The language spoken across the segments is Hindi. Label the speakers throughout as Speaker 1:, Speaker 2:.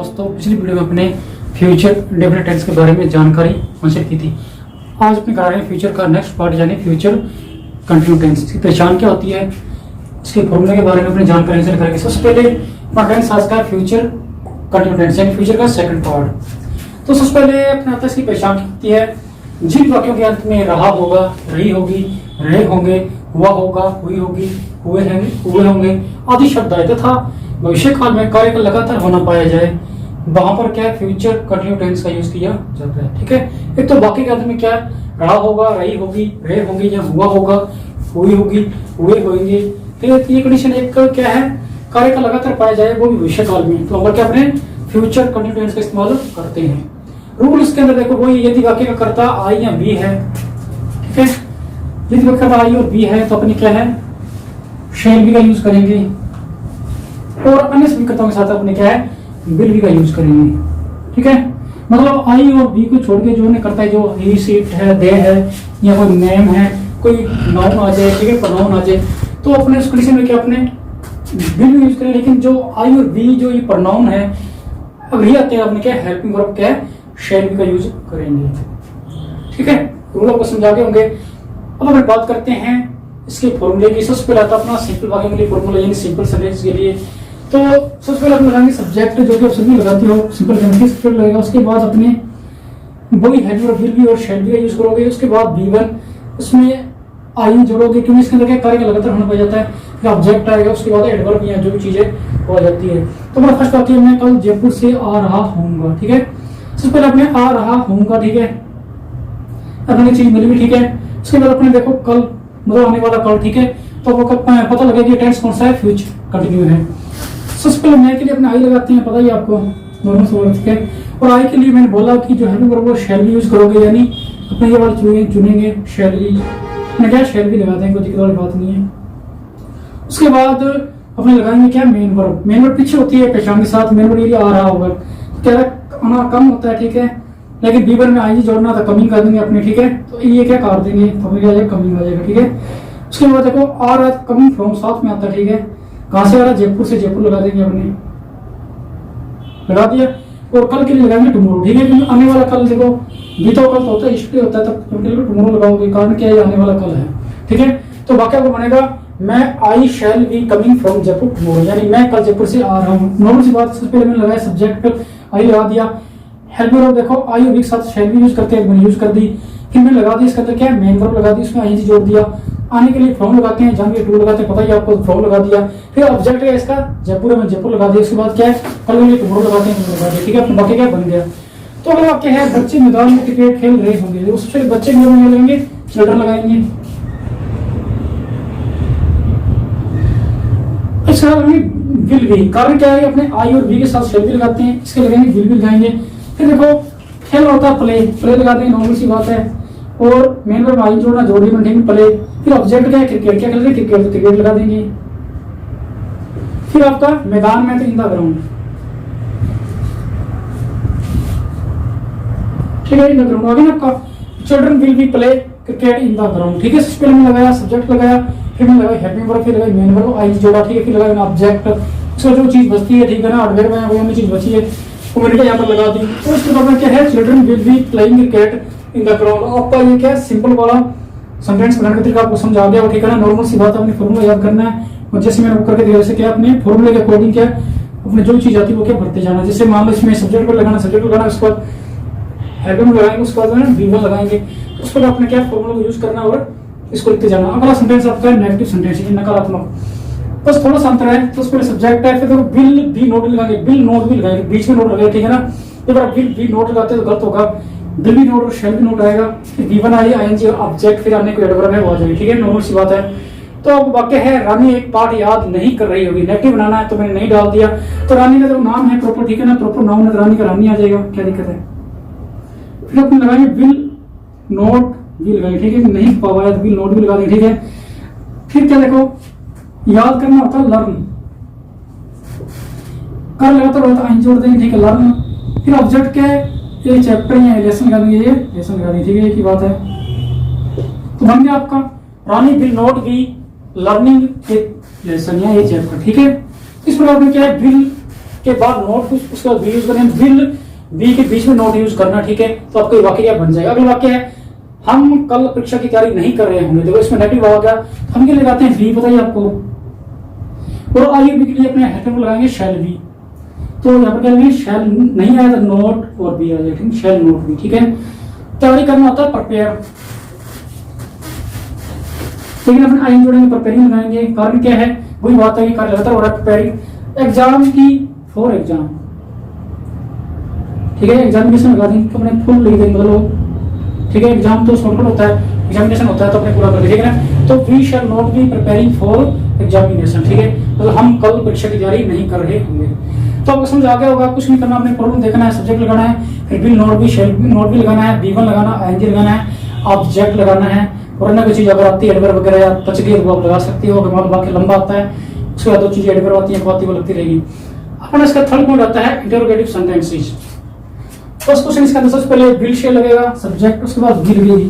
Speaker 1: दोस्तों, पिछली वीडियो में अपने फ्यूचर इंडेफिनिट टेंस के बारे में जानकारी हासिल की थी। आज अपने करा रहे हैं फ्यूचर का नेक्स्ट पार्ट यानी फ्यूचर कंटिन्यू टेंस। इसकी पहचान क्या होती है, इसके फॉर्मूले के बारे में अपनी जानकारी हासिल करेंगे। सबसे पहले अपना टेंस आज का फ्यूचर कंटिन्यू टेंस यानी फ्यूचर का सेकंड पार्ट। तो सबसे पहले अपने आता है इसकी पहचान क्या होती है। जिन वाक्यों के अंत में रहा होगा, रही होगी, रहे होंगे, हुआ होगा, हुई होगी, हुए होंगे आदि शब्द आए तथा भविष्य काल में कार्य का लगातार होना पाया जाए, वहां पर क्या है फ्यूचर कंटिन्यू टेंस का यूज किया जाता है। ठीक है, एक तो बाकी के अंत में क्या है, रहा होगा, रही होगी, रहे होंगे या हुआ होगा, हुई होगी, हुए होंगे। ये कंडीशन एक क्या है, कार्य का लगातार पाया जाए वो भी भविष्य काल में, तो हम क्या अपने फ्यूचर कंटिन्यू टेंस का इस्तेमाल करते हैं। रूल इसके अंदर देखो, वही यदि वाक्य का कर्ता आई या बी है, ठीक है, यदि वाक्य का आई और बी है तो अपने क्या है शैल बी का यूज करेंगे और अन्य सभी कर्ताओं के साथ अपने क्या है विल बी का यूज करेंगे। ठीक है, मतलब आई और बी को छोड़ के जो ने करता है, जो ही, सीट है, दे है या कोई नेम है, कोई नाउन आ जाए, ठीक है, प्रोनाउन आ जाए, तो अपने उस कंडीशन में क्या अपने विल भी यूज करें। लेकिन जो आई और बी जो ये प्रोनाउन है अब ये आते हैं अपने क्या हेल्पिंग वर्ब क्या है शैल बी का यूज करेंगे। ठीक है, रूल आपको समझा के होंगे। अब हम बात करते हैं इसके फॉर्मूले की। सबसे पहले आता अपना सिंपल वाक्य के लिए फॉर्मूला यानी सिंपल सेंटेंस के लिए। तो सबसे पहले आप लगाएंगे सब्जेक्ट, जो कि आप सभी लगाते हो सिंपल सेंटेंस फिर लगेगा। उसके बाद अपने वही हैव और विल बी और शैल बी का यूज करोगे। उसके बाद B1 उसमें आई जोड़ोगे क्योंकि इसके अंदर क्या कार्य का लगातार होना पड़ जाता है। फिर ऑब्जेक्ट आएगा, उसके बाद एडवर्ब या जो भी चीजें हो जाती है। तो मेरा फर्स्ट आती है मैं कल जयपुर से आ रहा हूँगा। ठीक है, सबसे पहले अपने आ रहा हूँगा, ठीक है, अपनी चीज मिल भी, ठीक है। उसके बाद अपने देखो कल मतलब आने वाला कल, ठीक है, तो वो पता लगेगा टेंस कौन सा है, फ्यूचर कंटिन्यू है। सबसे पहले मैं के लिए अपने आई लगाते हैं, पता ही आपको दोनों से, ठीक है। और आई के लिए मैंने बोला कि जो हेल्पिंग वर्ब वो शैल बी यूज करोगे, यानी अपने ये वाला चुनेंगे शैल बी, अपने क्या शैल बी लगाते हैं, कोई दिक्कत वाली बात नहीं है। उसके बाद अपने लगाएंगे क्या मेन वर्ब। मेन वर्ब पीछे होती है पहचान के साथ, मेन वर्ब ये आ रहा होगा, क्या आना कम होता है, ठीक है, लेकिन B1 में आई जोड़ना था, कमिंग कर देंगे अपने, ठीक है, तो ये क्या कर देंगे तो हमें क्या कमिंग आ जाएगा। ठीक है, उसके बाद देखो आ रहा कमिंग फ्रॉम साथ में आता है, ठीक है, कहां से आ रहा जयपुर से, जयपुर लगा देंगे अपने, लगा दिया। और कल के लिए लगाएंगे टुमारो, ठीक है, क्योंकि आने वाला कल देखो बीता कल तो होता है, हिस्ट्री होता है, तब टुमारो लगाओगे, कारण क्या है आने वाला कल है। ठीक है, तो वाक्य को बनेगा मैं I shall be coming from Jaipur tomorrow, यानी मैं कल जयपुर से आ रहा हूँ। नॉर्मल सी बात, सबसे पहले मैंने लगाया सब्जेक्ट आई लगा दिया, हेल्प वर्ब देखो आई और बी के साथ शैल बी यूज करते हैं, मैंने यूज कर दी, फिर मैंने लगा दी इसके अंदर क्या है मेन वर्ब लगा दी, उसमें आई जोड़ दिया। आने के लिए फ्रॉम लगाते हैं, जहां भी टू लगाते हैं, पता ही आपको फ्रॉम लगा दिया। फिर ऑब्जेक्ट है इसका जयपुर में जयपुर लगा दिया। उसके बाद क्या है कल के लिए टुमारो लगाते हैं, लगा दिया। ठीक है, अपने बाकी क्या बन गया। तो अगर वाक्य है बच्चे मैदान में क्रिकेट खेल रहे होंगे, उससे बच्चे में लेंगे चिल्ड्रन लगाएंगे। इसका विल बी, कारण क्या है अपने आई और बी के साथ शैल बी लगाते हैं, इसके लगाएंगे विल बी लगाएंगे। फिर देखो खेल होता है प्ले, प्ले लगा देंगे, नॉर्मल सी बात है। और मेन वर्ब आई जोड़ना जोड़ देंगे प्ले। फिर ऑब्जेक्ट क्या है क्रिकेट, क्या खेल रहे क्रिकेट, तो क्रिकेट लगा देंगे। फिर आपका मैदान में तो इन द ग्राउंड, ठीक है, इन द ग्राउंड आगे आपका children will be play cricket in the ground. ठीक है, सबसे पहले मैंने लगाया सब्जेक्ट लगाया, फिर मैंने लगाया हेल्पिंग वर्ब, फिर लगाया मेन वर्ब आई जोड़ा, ठीक है, फिर लगाया ऑब्जेक्ट, उसका जो चीज बचती है, ठीक है ना, एडवर्ब में वो चीज बची है वो मैंने यहाँ पर लगा दी। तो इसके बाद में क्या है children will be playing cricket in the ground. आपका ये क्या सिंपल वाला सेंटेंस बनाने का तरीका आपको समझ आ गया, ठीक है ना। नॉर्मल सी बात अपने फॉर्मूला याद करना है, और जैसे मैंने करके दिया वैसे क्या अपने फॉर्मूले के अकॉर्डिंग क्या अपने जो चीज आती है वो क्या भरते जाना। जैसे मान लो इसमें सब्जेक्ट पर लगाना, सब्जेक्ट लगाना, उसके बाद हेल्पिंग लगाएंगे, उसके बाद B1 लगाएंगे, उसके बाद आपने क्या फॉर्मूला को यूज करना और इसको लिखते जाना। अगला सेंटेंस आपका नेगेटिव सेंटेंस है, नकारात्मक, बस थोड़ा सा अंतर है। तो उसमें सब्जेक्ट है, फिर देखो विल बी नोट लगाएंगे, विल नोट भी लगाएंगे, बीच में नोट लगाएंगे, ठीक है ना। तो अगर विल बी नोट लगाते तो गलत होगा, विल बी नोट और शैल बी नोट आएगा, फिर B1 आई आईएनजी और ऑब्जेक्ट, फिर आने को एडवर्ब है वो आ जाएगी। ठीक है, नॉर्मल सी बात है। तो अब वाक्य है रानी एक पार्ट याद नहीं कर रही होगी, नेगेटिव बनाना है तो मैंने नहीं डाल दिया। तो रानी का जो नाम है प्रॉपर, ठीक है ना, प्रॉपर नाउन है, रानी का रानी आ जाएगा, क्या दिक्कत है। फिर अपने लगाएंगे विल नोट भी लगाएंगे, ठीक है, नहीं पाया तो विल नोट भी लगा देंगे। ठीक है, फिर क्या देखो याद करना होता है लर्न, कर लगाता होता है जोड़ देंगे, ठीक है, लर्न। फिर ऑब्जेक्ट क्या है ये चैप्टर या लेसन लगा देंगे, ये लेसन लगा देंगे, ठीक है, एक ही बात है। तो बन गया आपका Rani will not be learning lesson या ये चैप्टर। ठीक है, इस प्रकार में क्या है विल के बाद नोट उसके बाद बी यूज करना, विल बी के बीच में नोट यूज करना, ठीक है। तो आपका वाक्य क्या बन जाएगा। अगला वाक्य है हम कल परीक्षा की तैयारी नहीं कर रहे होंगे। देखो इसमें नेगेटिव आ गया, हम क्या लगाते हैं बी, बताइए आपको। और आइए बी के लिए अपने हेडर लगाएंगे शैल बी। तो यहाँ पर क्या लेंगे, शैल नहीं आया तो नोट और बी आ जाए, ठीक, शैल नोट बी, ठीक है। तैयारी करना होता है प्रिपेयर, लेकिन अपने आई जोड़ेंगे, प्रिपेयरिंग लगाएंगे। कारण क्या है, वही बात है कि कार्य लगातार हो रहा है, प्रिपेयरिंग एग्जाम की फॉर एग्जाम, ठीक है। एग्जामिनेशन लगा देंगे, अपने फुल लिख देंगे, मतलब ठीक है। एग्जाम तो शॉर्टकट होता है, एग्जामिनेशन होता है तो अपने पूरा कर देंगे, ठीक है। तो we shall not be preparing for examination, ठीक है। मतलब हम कल परीक्षा की तैयारी नहीं कर रहे होंगे। तो आपको समझ आ गया होगा, कुछ नहीं करना, अपने प्रॉब्लम देखना है, सब्जेक्ट लगाना है, फिर will not be shell not B लगाना है, बी वन लगाना, आईएनजी लगाना है, ऑब्जेक्ट लगाना है। और अन्य कोई चीज अगर आती है एडवर्ब वगैरह या बच गई तो आप लगा सकते हो। अगर वाक्य लंबा आता है, उसके बाद दो चीजें एडवर्ब आती है, वो लगती रहेगी। अपना इसका थर्ड पॉइंट आता है इंटरोगेटिव सेंटेंसेस। फर्स्ट क्वेश्चन इसका सबसे पहले विल शैल लगेगा सब्जेक्ट, उसके बाद विल लगेगी,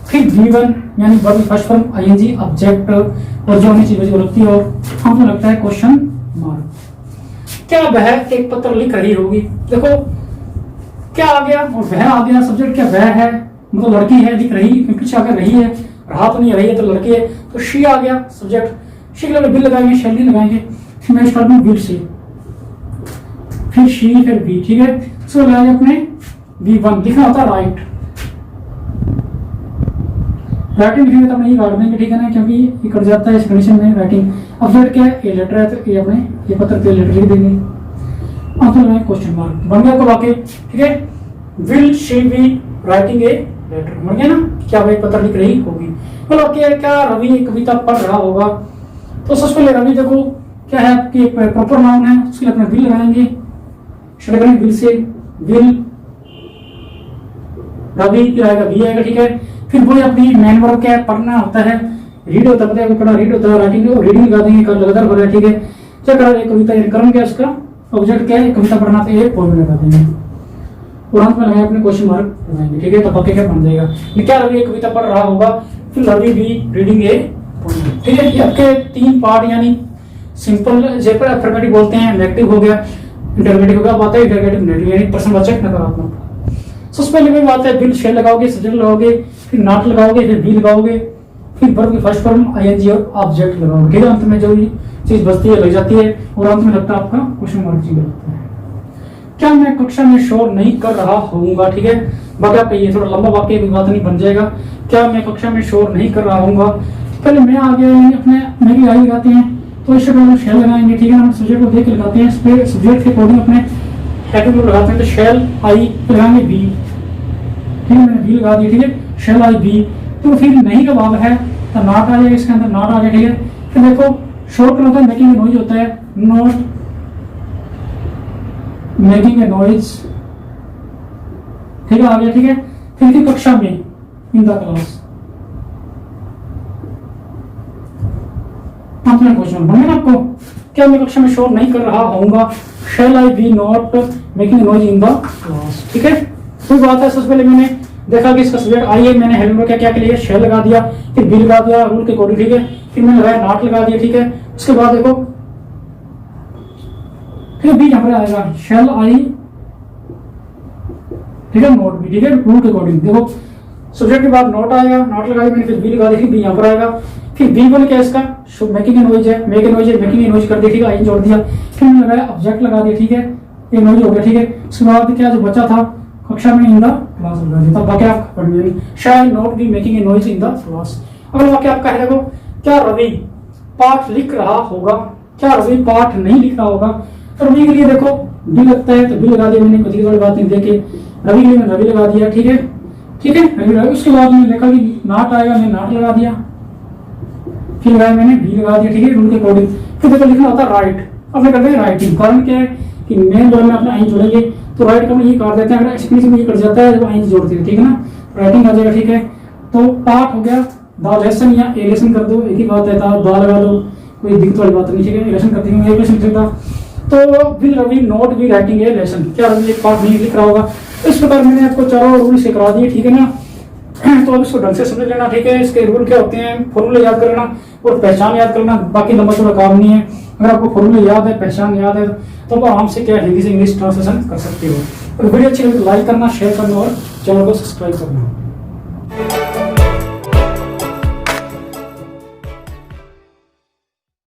Speaker 1: फिर V1 यानी verb first form ING object और जो होनी चाहिए वो लगती है। और हमको लगता है क्वेश्चन मार्क। क्या वह एक पत्र लिख रही होगी। देखो क्या आ गया और वह आ गया, सब्जेक्ट क्या वह है, मतलब लड़की है, लिख रही, पीछे आकर रही है, रहा तो नहीं रही है तो लड़की है, तो शी आ गया सब्जेक्ट। शी के लिए बिल लगाएंगे, शैल नहीं लगाएंगे, फिर मैं स्टार्ट में बिल से, फिर शी, फिर बी, ठीक है। इसको लगाएंगे अपने V1, लिखना होता है राइट। राइटिंग लिखेंगे तो अपने ये काट देंगे, ठीक है ना, क्योंकि ये कट जाता है इस कंडीशन में राइटिंग। ऑब्जेक्ट क्या है, ये लेटर है तो ये अपने ये पत्र पे लेटर लिख देंगे। आंसर लगाएंगे क्वेश्चन मार्क, बन गया आपका वाक्य, ठीक है। Will she be writing a letter, बन गया ना, क्या वह पत्र लिख रही होगी। मतलब क्या रवि कविता पढ़ रहा होगा। तो सबसे पहले रवि देखो क्या है, आपकी प्रॉपर नाउन है, उसके लिए अपना विल लगाएंगे, शुरू करेंगे विल से, विल रवि क्या आएगा, बी आएगा, ठीक है। फिर वही अपनी मेन वर्ब क्या है, पढ़ना होता है, रीड होता है, पढ़ा रीड होता है, राइटिंग रीडिंग लगा देंगे, कर लगातार हो रहा है, ठीक है। क्या कर रहा है, कविता कर्म क्या है उसका, ऑब्जेक्ट क्या है, कविता पढ़ना, तो ये पोएम लगा देंगे और अंत में लगाए अपने क्वेश्चन मार्क लगाएंगे, ठीक है। तो वाक्य क्या बन जाएगा, क्या रवि कविता पढ़ रहा होगा, फिर रवि भी रीडिंग ए पोएम, ठीक है। ये आपके तीन पार्ट यानी सिंपल जेपर अफर्मेटिव बोलते हैं, नेगेटिव हो गया, इंटरोगेटिव हो गया, बात है इंटरोगेटिव नेगेटिव यानी प्रश्नवाचक नकारात्मक। सबसे पहले वही बात है, विल शैल लगाओगे, सब्जेक्ट लगाओगे, फिर नॉट लगाओगे, फिर बी लगाओगे, फिर वर्ब की फर्स्ट फॉर्म आईएनजी और ऑब्जेक्ट लगाओगे, ठीक है। अंत में जो चीज बचती है लग जाती है और अंत में लगता है आपका क्वेश्चन मार्क जी लगता है। क्या मैं कक्षा में शोर नहीं कर रहा होऊंगा, ठीक है। बाकी आपका ये थोड़ा लंबा वाक्य कोई बात नहीं बन जाएगा। क्या मैं कक्षा में शोर नहीं कर रहा होऊंगा, पहले मैं आ गया अपने मैं की आई लगाते हैं, तो इससे पहले शैल लगाएंगे, ठीक है। हम सब्जेक्ट को देख के लगाते हैं, इस पे सब्जेक्ट के अकॉर्डिंग अपने हेडिंग को लगाते हैं, तो शैल आई लगाएंगे बी, ठीक है, मैंने बी लगा दिया, ठीक है, शैल आई बी। तो फिर नहीं का भाव है तो नॉट आ जाएगा, इसके अंदर नॉट आ जाएगा, ठीक है। फिर देखो शोर का मतलब मेकिंग नॉइज होता है, नॉट मेकिंग ए नॉइज, ठीक है, आ गया, ठीक है। फिर की कक्षा में इन द क्लास, अपना क्वेश्चन बने ना आपको, क्या मैं कक्षा में शोर नहीं कर रहा होऊंगा, shall I be not making noise in the class, ठीक है। कोई बात है, सबसे पहले मैंने देखा कि इसका सब्जेक्ट आई है, मैंने हेडिंग में क्या क्या किया, शैल लगा दिया, फिर बी लगा दिया रूल के अकॉर्डिंग, ठीक है। फिर मैंने लगाया नॉट लगा दिया, ठीक है। उसके बाद देखो फिर बी यहाँ पर आएगा, शैल आई, ठीक है, नोट बी, ठीक है, रूल के अकॉर्डिंग। देखो सब्जेक्ट के बाद नोट आएगा, नोट लगाई मैंने, फिर बी लगा दी, फिर बी यहाँ पर आएगा, फिर बी बोल क्या इसका मेकिंग ए नॉइज है, मेक ए नॉइज है, मेकिंग ए नॉइज कर दिया, ठीक है, आई जोड़ दिया, फिर मैंने लगाया ऑब्जेक्ट लगा दिया, ठीक है, ये नॉइज हो गया, ठीक है। उसके बाद क्या जो बचा था कक्षा में इन द क्लास लगा दिया, तब वाक्य आप पढ़िए, शैल not be making a noise in the class. अगला वाक्य आपका है, देखो क्या रवि पाठ लिख रहा होगा, क्या रवि पाठ नहीं लिख रहा होगा। तो रवि के लिए देखो बी लगता है तो बी लगा दिया मैंने, कुछ थोड़ी बात नहीं देखे, रवि के लिए मैंने रवि लगा दिया, ठीक है, ठीक है, रवि लगा। उसके बाद मैंने देखा कि नॉट आएगा, मैंने नॉट लगा दिया, फिर लगाया मैंने बी लगा दिया, ठीक है, रूल के अकॉर्डिंग। फिर देखो लिखना होता है राइट, अब करते हैं राइटिंग। कारण क्या है कि मेन वर्ड में अपना आई जोड़ेंगे, तो राइट का ये काट देते हैं, अगर एक्सप्लेनेशन में ये कट जाता है जब आई जोड़ते हैं, ठीक है ना, राइटिंग आ जाएगा, ठीक है। तो पार्ट हो गया द लेसन या ए लेसन कर दो, एक ही बात है, द लगा दो, कोई दिक्कत वाली बात नहीं, ठीक है, लेसन कर देंगे, एक लेसन लिखा। तो will Ravi not be writing a lesson, क्या रवि एक पार्ट नहीं लिख रहा होगा। इस प्रकार मैंने आपको चारों रूल से करा दिए, ठीक है ना। तो अब इसको ढंग से समझ लेना, ठीक है। इसके रूल क्या होते हैं, फॉर्मूले याद करना, और पहचान याद करना बाकी लंबा चौड़ा काम नहीं है। अगर आपको फॉर्मूले याद है, पहचान याद है, तो आप आराम से क्या हिंदी से इंग्लिश ट्रांसलेशन कर सकते हो। और वीडियो अच्छी लगे तो लाइक करना, शेयर करना और चैनल को सब्सक्राइब करना।